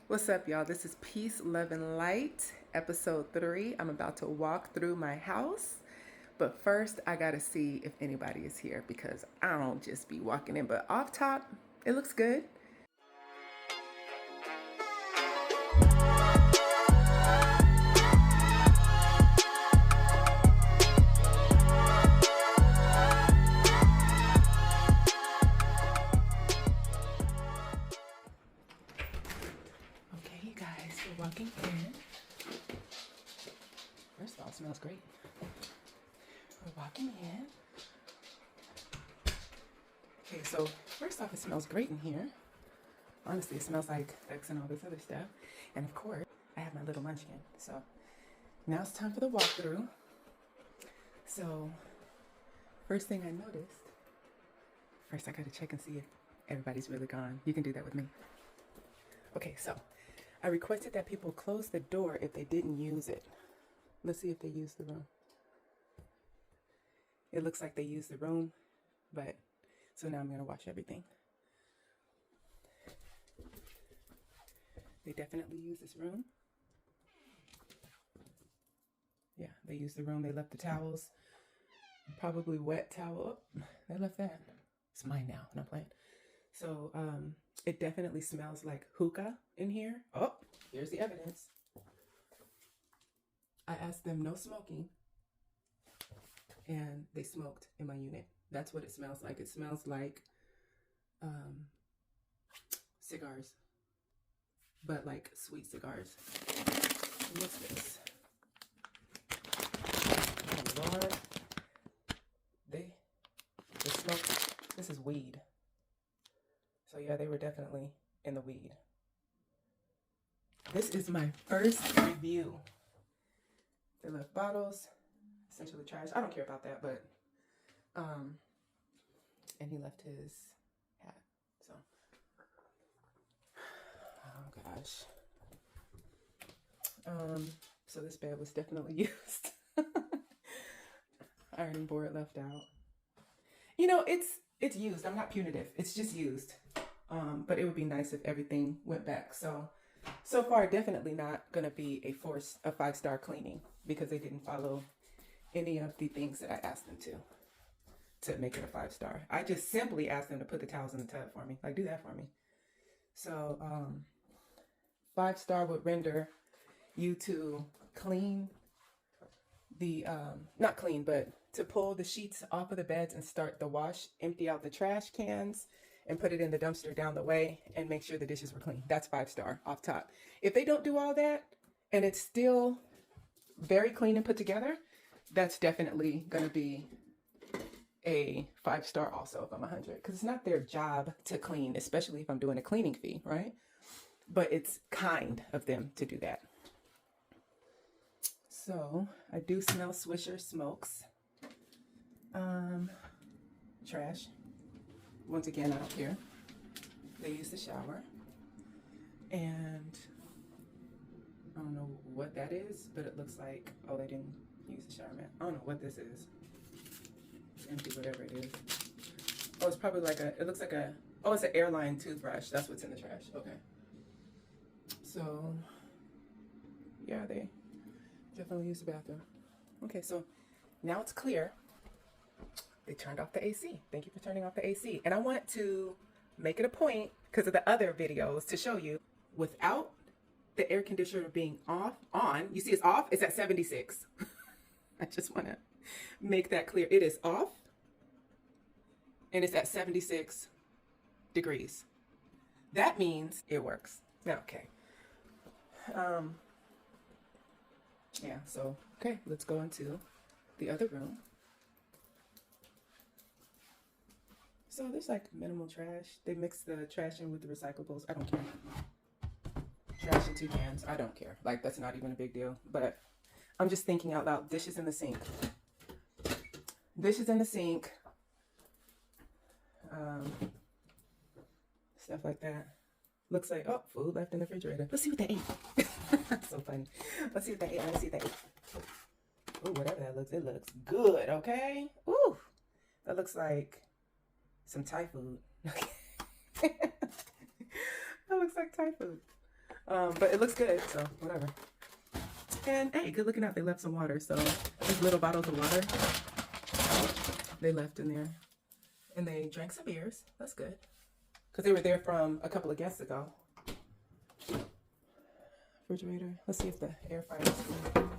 What's up, y'all? This is Peace, Love, and Light, episode 3. I'm about to walk through my house, but first I gotta see if anybody is here because I don't just be walking in. But off top, it looks good. Okay, you guys, we're walking in. First of all, it smells great. We're walking in. Okay, so first off, it smells great in here. Honestly, it smells like X and all this other stuff. And of course, I have my little munchkin. So now it's time for the walkthrough. So first thing I noticed, first I gotta check and see if everybody's really gone. You can do that with me. Okay, so I requested that people close the door if they didn't use it. Let's see if they used the room. It looks like they used the room, but so now I'm gonna wash everything. They definitely used this room. Yeah, they used the room. They left the towels, probably wet towel. Oh, they left that. It's mine now, not playing. So it definitely smells like hookah in here. Oh, here's the evidence. I asked them no smoking, and they smoked in my unit. That's what it smells like. It smells like cigars, but like sweet cigars. And what's this? Oh Lord, they smoked. This is weed. So yeah, they were definitely in the weed. This is my first review. They left bottles, essentially trash. I don't care about that, but and he left his hat. So oh gosh. So this bed was definitely used. Ironing board left out. You know, it's used. I'm not punitive. It's just used. But it would be nice if everything went back. So far, definitely not going to be a 5-star cleaning because they didn't follow any of the things that I asked them to make it a 5-star. I just simply asked them to put the towels in the tub for me. Like, do that for me. So 5-star would render you to clean the, not clean, but to pull the sheets off of the beds and start the wash, empty out the trash cans, and put it in the dumpster down the way and make sure the dishes were clean. That's 5-star off top. If they don't do all that and it's still very clean and put together, that's definitely going to be a 5-star also if I'm 100. Because it's not their job to clean, especially if I'm doing a cleaning fee, right? But it's kind of them to do that. So I do smell Swisher smokes. Trash. Once again, I don't care. They use the shower. And I don't know what that is, but it looks like, oh, they didn't use the shower mat. I don't know what this is. It's empty, whatever it is. Oh, it's probably like it looks like oh, it's an airline toothbrush. That's what's in the trash. Okay. So, yeah, they definitely use the bathroom. Okay, so now it's clear. They turned off the AC. Thank you for turning off the AC. And I want to make it a point, because of the other videos, to show you without the air conditioner being on, you see it's off, it's at 76. I just want to make that clear. It is off, and it's at 76 degrees. That means it works. Okay. Yeah, so, okay, let's go into the other room. So there's like minimal trash. They mix the trash in with the recyclables. I don't care. Trash in 2 cans. I don't care. Like, that's not even a big deal. But I'm just thinking out loud. Dishes in the sink. Dishes in the sink. Stuff like that. Looks like, oh, food left in the refrigerator. Let's see what they ate. That's so funny. Let's see what they ate. Let's see what they ate. Oh, whatever that looks. It looks good, okay? Ooh. That looks like some Thai food. That looks like Thai food. But it looks good, so whatever. And hey, good looking out. They left some water, so these little bottles of water they left in there. And they drank some beers. That's good. Because they were there from a couple of guests ago. Refrigerator. Let's see if the air fryer is full.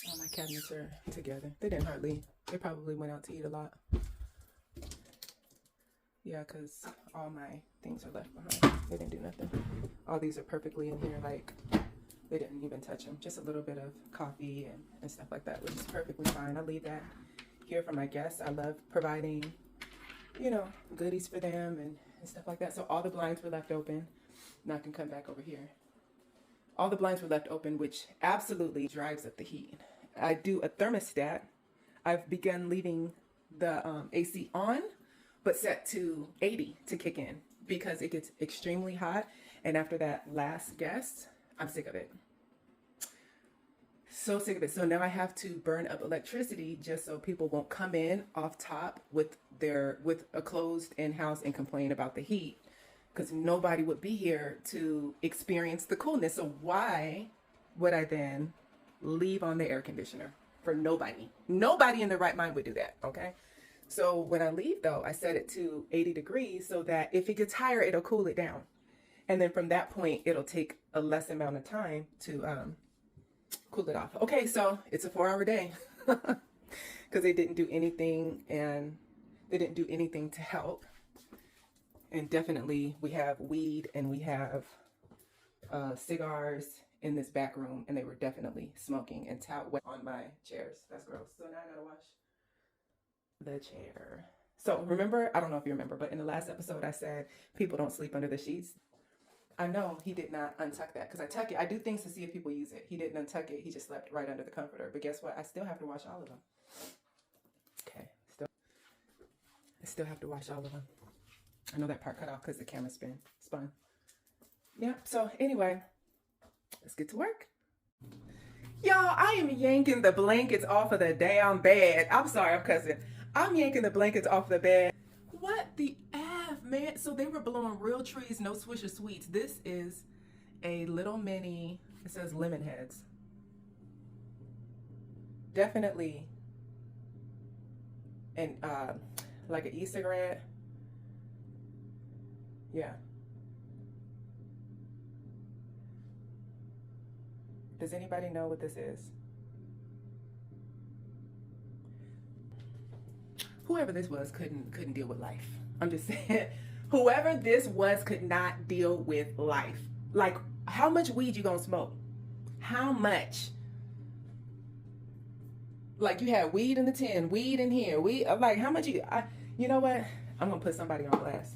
All my cabinets are together. They didn't hardly. They probably went out to eat a lot. Yeah, because all my things are left behind. They didn't do nothing. All these are perfectly in here, like they didn't even touch them. Just a little bit of coffee and stuff like that, which is perfectly fine. I leave that here for my guests. I love providing, you know, goodies for them and stuff like that. So all the blinds were left open. Now I can come back over here. All the blinds were left open, which absolutely drives up the heat. I do a thermostat. I've begun leaving the AC on, but set to 80 to kick in because it gets extremely hot. And after that last guest, I'm sick of it. So sick of it. So now I have to burn up electricity just so people won't come in off top with a closed in-house and complain about the heat, because nobody would be here to experience the coolness. So why would I then leave on the air conditioner for nobody? Nobody in their right mind would do that, okay? So when I leave though, I set it to 80 degrees so that if it gets higher, it'll cool it down. And then from that point, it'll take a less amount of time to cool it off. Okay, so it's a 4-hour day because they didn't do anything, and they didn't do anything to help. And definitely we have weed and we have cigars in this back room, and they were definitely smoking and tout wet on my chairs. That's gross. So now I gotta wash the chair. So remember, I don't know if you remember, but in the last episode I said people don't sleep under the sheets. I know he did not untuck that because I tuck it. I do things to see if people use it. He didn't untuck it. He just slept right under the comforter. But guess what? I still have to wash all of them. Okay. I still have to wash all of them. I know that part cut off because the camera spun. Yeah. So anyway, let's get to work. Y'all, I am yanking the blankets off of the damn bed. I'm sorry, I'm cussing. I'm yanking the blankets off the bed. What the F, man? So they were blowing real trees, no Swisher Sweets. This is a little mini, it says lemon heads. Definitely and like an e-cigarette. Yeah. Does anybody know what this is? Whoever this was couldn't deal with life. I'm just saying, whoever this was could not deal with life. Like, how much weed you gonna smoke? How much? Like, you had weed in the tin, weed in here, weed. Like, how much you know what? I'm gonna put somebody on blast.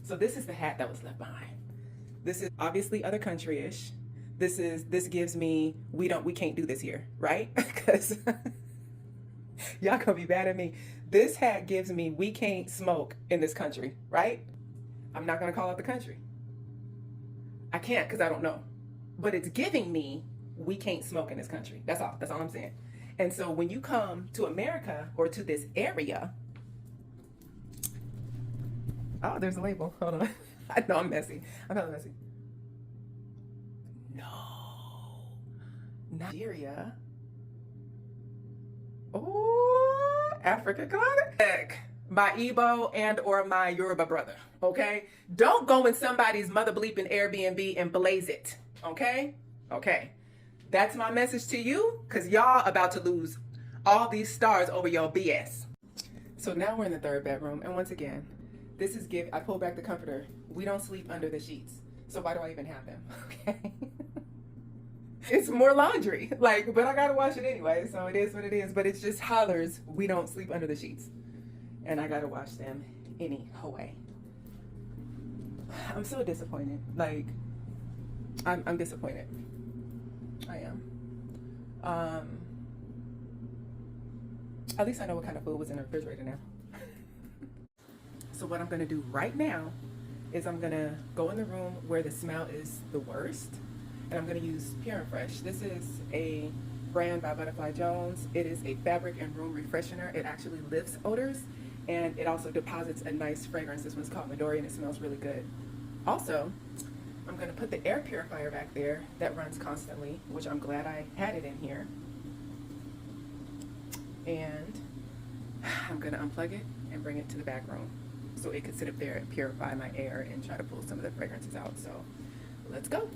So this is the hat that was left behind. This is obviously other country-ish. This gives me, we can't do this here, right? Because y'all gonna be mad at me. This hat gives me, we can't smoke in this country, right? I'm not gonna call out the country. I can't because I don't know. But it's giving me, we can't smoke in this country. That's all I'm saying. And so when you come to America or to this area, oh, there's a label. Hold on. I know I'm messy. I'm hella messy. No. Nigeria. Oh, Africa clothing. My Igbo and or my Yoruba brother, okay? Don't go in somebody's mother bleeping Airbnb and blaze it, okay? Okay. That's my message to you, because y'all about to lose all these stars over your BS. So now we're in the third bedroom, and once again, this is I pulled back the comforter. We don't sleep under the sheets, so why do I even have them, okay? It's more laundry, like, but I gotta wash it anyway, so it is what it is. But it's just hollers, we don't sleep under the sheets, and I gotta wash them anyway. I'm so disappointed. Like, I'm disappointed. I am. At least I know what kind of food was in the refrigerator now. So what I'm gonna do right now is I'm gonna go in the room where the smell is the worst, and I'm gonna use Pure and Fresh. This is a brand by Butterfly Jones. It is a fabric and room refreshener. It actually lifts odors and it also deposits a nice fragrance. This one's called Midori, and it smells really good. Also, I'm going to put the air purifier back there that runs constantly, which I'm glad I had it in here. And I'm going to unplug it and bring it to the back room so it could sit up there and purify my air and try to pull some of the fragrances out. So let's go.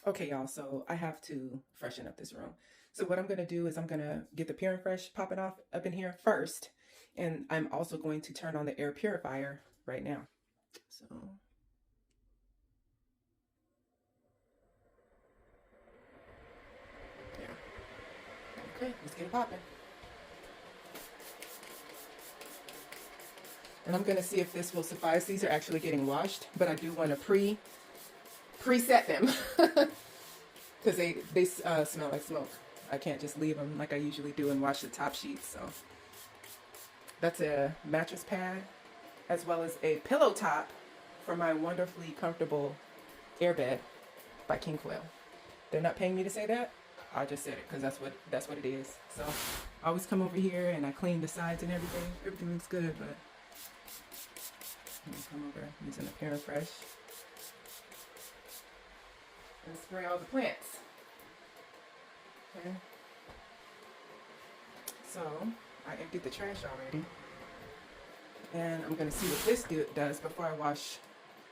Okay, y'all, so I have to freshen up this room. So what I'm going to do is I'm going to get the Pure and Fresh popping off up in here first. And I'm also going to turn on the air purifier right now. So yeah. Okay, let's get it popping. And I'm going to see if this will suffice. These are actually getting washed, but I do want to preset them because they smell like smoke. I can't just leave them like I usually do and wash the top sheets. So that's a mattress pad as well as a pillow top for my wonderfully comfortable airbed by King Quail. They're not paying me to say that. I just said it because that's what it is. So I always come over here and I clean the sides and everything. Everything looks good, but I'm gonna come over using the Pure and Fresh and spray all the plants. Okay. So I emptied the trash already, and I'm gonna see what this does before I wash.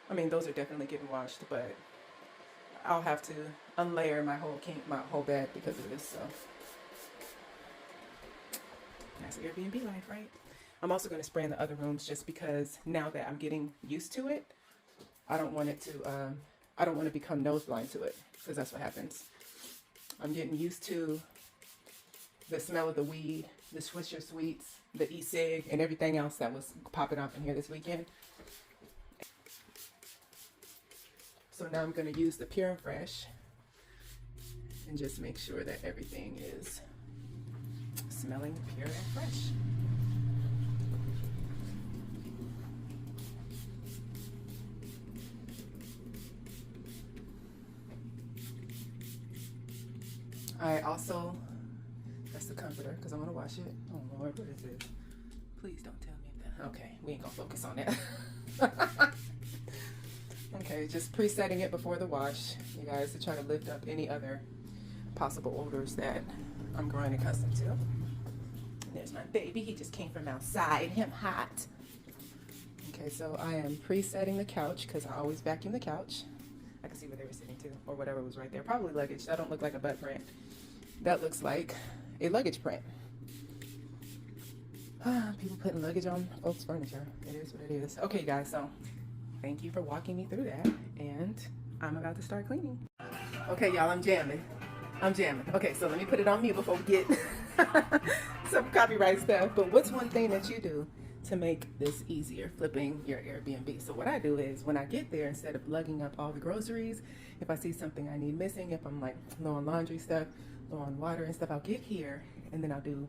I mean, those are definitely getting washed, but I'll have to unlayer my whole bed because of this. So that's Airbnb life, right? I'm also going to spray in the other rooms just because now that I'm getting used to it, I don't want it to. I don't want to become nose blind to it because that's what happens. I'm getting used to the smell of the weed, the Swisher sweets, the e-cig, and everything else that was popping up in here this weekend. So now I'm going to use the Pure and Fresh and just make sure that everything is smelling pure and fresh. I also, that's the comforter because I want to wash it. Oh Lord, what is this? Please don't tell me that. Okay, we ain't gonna focus on that. Okay, just presetting it before the wash, you guys, to try to lift up any other possible odors that I'm growing accustomed to. There's my baby. He just came from outside. Him hot. Okay, so I am presetting the couch because I always vacuum the couch. I can see where they were sitting too, or whatever was right there. Probably luggage. That don't look like a butt print. That looks like a luggage print. People putting luggage on folks' furniture. It is what it is. Okay, guys, so thank you for walking me through that, and I'm about to start cleaning. Okay, y'all, I'm jamming. Okay, so let me put it on mute before we get some copyright stuff. But what's one thing that you do to make this easier, flipping your Airbnb? So what I do is when I get there, instead of lugging up all the groceries, if I see something I need missing, if I'm like low on laundry stuff, low on water and stuff, I'll get here and then I'll do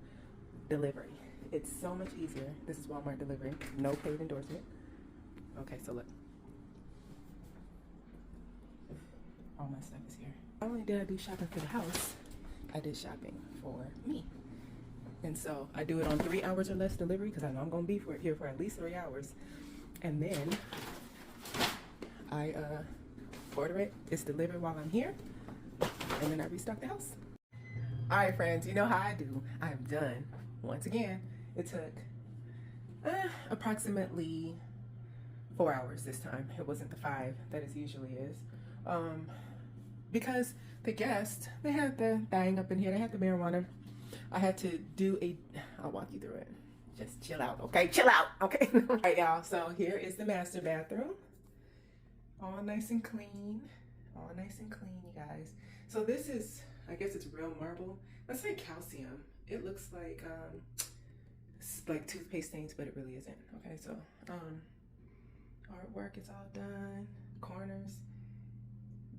delivery. It's so much easier. This is Walmart delivery, no paid endorsement. Okay, so look. All my stuff is here. Not only did I do shopping for the house, I did shopping for me. And so I do it on 3 hours or less delivery because I know I'm going to be here for at least 3 hours. And then I order it. It's delivered while I'm here. And then I restock the house. All right, friends, you know how I do. I am done. Once again, it took approximately 4 hours this time. It wasn't the 5 that it usually is. Because the guests, they had the thing up in here. They had the marijuana. I had to do I'll walk you through it. Just chill out, okay? Chill out, okay? All right, y'all. So here is the master bathroom. All nice and clean. All nice and clean, you guys. So this is, I guess it's real marble. Let's say calcium. It looks like toothpaste stains, but it really isn't. Okay, so artwork is all done. Corners.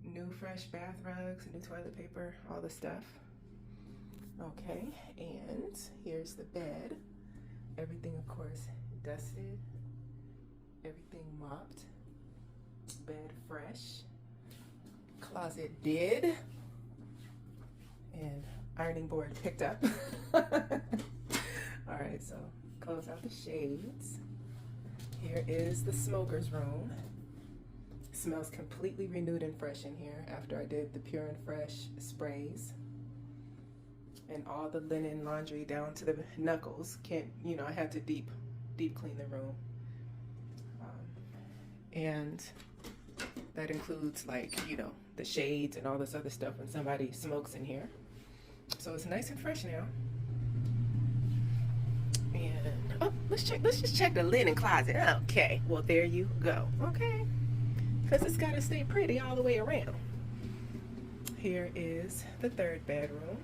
New fresh bath rugs, new toilet paper, all the stuff. Okay, and here's the bed. Everything, of course, dusted. Everything mopped. Bed fresh. Closet did. And ironing board picked up. All right, so close out the shades. Here is the smoker's room. Smells completely renewed and fresh in here after I did the Pure and Fresh sprays. And all the linen laundry down to the knuckles. I had to deep clean the room. And that includes the shades and all this other stuff when somebody smokes in here. So it's nice and fresh now. And let's just check the linen closet. Okay, well there you go. Okay, because it's got to stay pretty all the way around. Here is the third bedroom.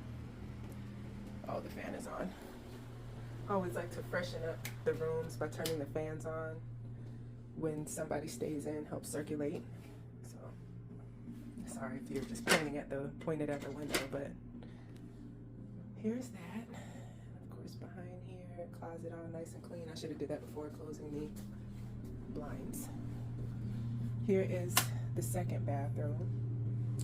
Oh, the fan is on. I always like to freshen up the rooms by turning the fans on when somebody stays in, helps circulate. So sorry if you're just pointed at the window, but here's that. Of course, behind here, closet all nice and clean. I should have did that before closing the blinds. Here is the second bathroom,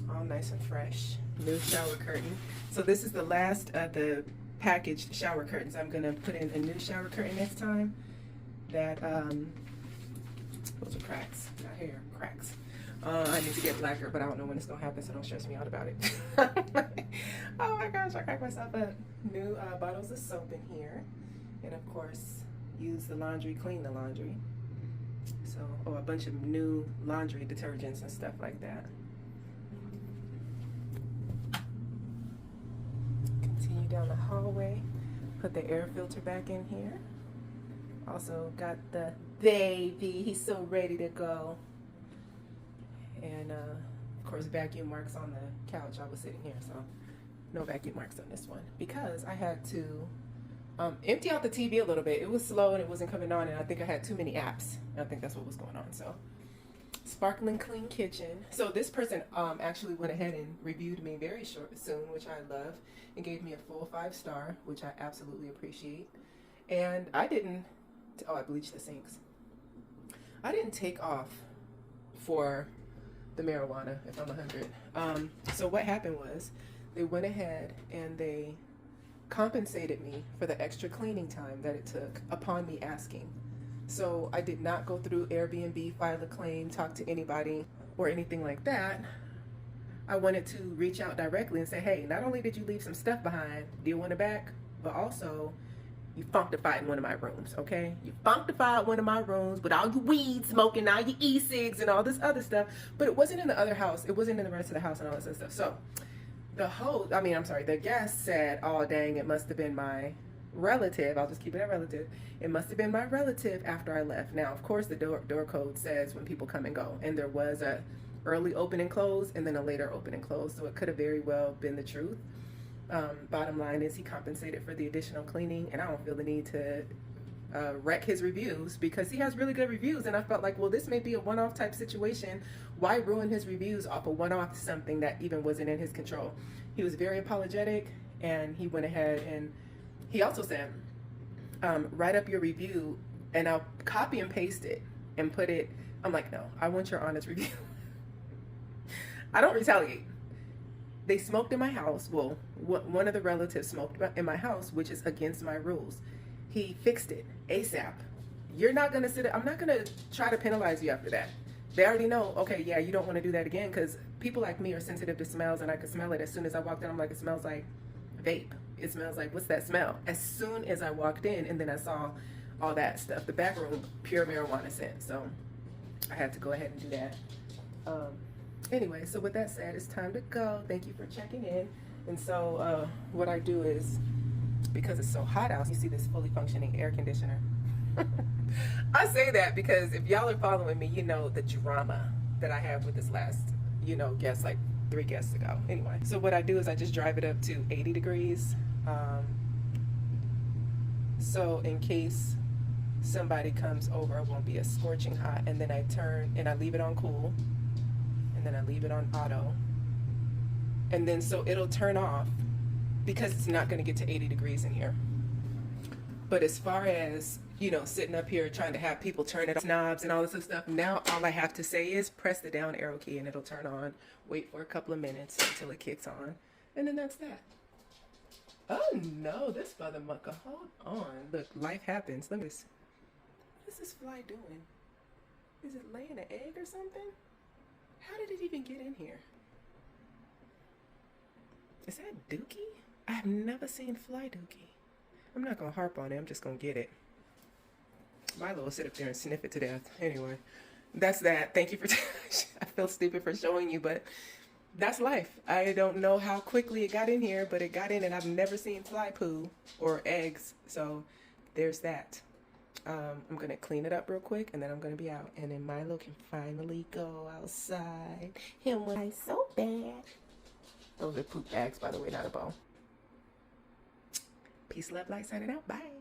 all nice and fresh. New shower curtain. So this is the last of the packaged shower curtains. I'm gonna put in a new shower curtain next time. That those are cracks, not hair, cracks. I need to get blacker, but I don't know when it's gonna happen, so don't stress me out about it. Oh my gosh, I cracked myself up. New bottles of soap in here, and of course, use the laundry, clean the laundry. So, a bunch of new laundry detergents and stuff like that. Continue down the hallway. Put the air filter back in here. Also got the baby. He's so ready to go. And of course, vacuum marks on the couch. I was sitting here, so no vacuum marks on this one because I had to empty out the TV a little bit. It was slow and it wasn't coming on, and I think I had too many apps. I think that's what was going on. So, sparkling clean kitchen. So this person actually went ahead and reviewed me very soon, which I love, and gave me a full 5-star, which I absolutely appreciate. And I didn't. Oh, I bleached the sinks. I didn't take off for the marijuana, if I'm 100. So what happened was they went ahead and they compensated me for the extra cleaning time that it took upon me asking. So I did not go through Airbnb, file a claim, talk to anybody or anything like that. I wanted to reach out directly and say, hey, not only did you leave some stuff behind, do you want it back? But also, you functified in one of my rooms, okay? You functified one of my rooms with all your weed smoking, all your e-cigs and all this other stuff. But it wasn't in the other house. It wasn't in the rest of the house and all this other stuff. So the guest said, oh, dang, it must have been my relative. I'll just keep it a relative. It must have been my relative after I left. Now, of course, the door code says when people come and go. And there was a early open and close and then a later open and close. So it could have very well been the truth. Bottom line is he compensated for the additional cleaning, and I don't feel the need to wreck his reviews because he has really good reviews, and I felt like, well, this may be a one-off type situation. Why ruin his reviews off a one-off something that even wasn't in his control? He was very apologetic, and he went ahead and he also said, write up your review and I'll copy and paste it and put it. I'm like, no, I want your honest review. I don't retaliate. They smoked in my house. Well, one of the relatives smoked in my house, which is against my rules. He fixed it ASAP. You're not going to sit. I'm not going to try to penalize you after that. They already know, okay, yeah, you don't want to do that again, because people like me are sensitive to smells, and I could smell it. As soon as I walked in, I'm like, it smells like vape. It smells like, what's that smell? As soon as I walked in, and then I saw all that stuff. The back room, pure marijuana scent. So I had to go ahead and do that. Anyway, so with that said, it's time to go. Thank you for checking in. And so what I do is, because it's so hot out, you see this fully functioning air conditioner. I say that because if y'all are following me, you know the drama that I have with this last, guest, like 3 guests ago. Anyway, so what I do is I just drive it up to 80 degrees. So in case somebody comes over, it won't be as scorching hot. And then I turn and I leave it on cool. And then I leave it on auto. And then so it'll turn off because it's not going to get to 80 degrees in here. But as far as, sitting up here trying to have people turn it off, knobs and all this other stuff, now all I have to say is press the down arrow key and it'll turn on. Wait for a couple of minutes until it kicks on. And then that's that. Oh no, this mother mucker. Hold on. Look, life happens. Look at this. What is this fly doing? Is it laying an egg or something? How did it even get in here? Is that dookie? I've never seen fly dookie. I'm not gonna harp on it. I'm just gonna get it. Milo will sit up there and sniff it to death. Anyway, that's that. Thank you for. I feel stupid for showing you, but that's life. I don't know how quickly it got in here, but it got in, and I've never seen fly poo or eggs. So there's that. I'm gonna clean it up real quick, and then I'm gonna be out, and then Milo can finally go outside. Him was so bad. Those are poop bags, by the way, not a bowl. Peace, love, light, signing out. Bye.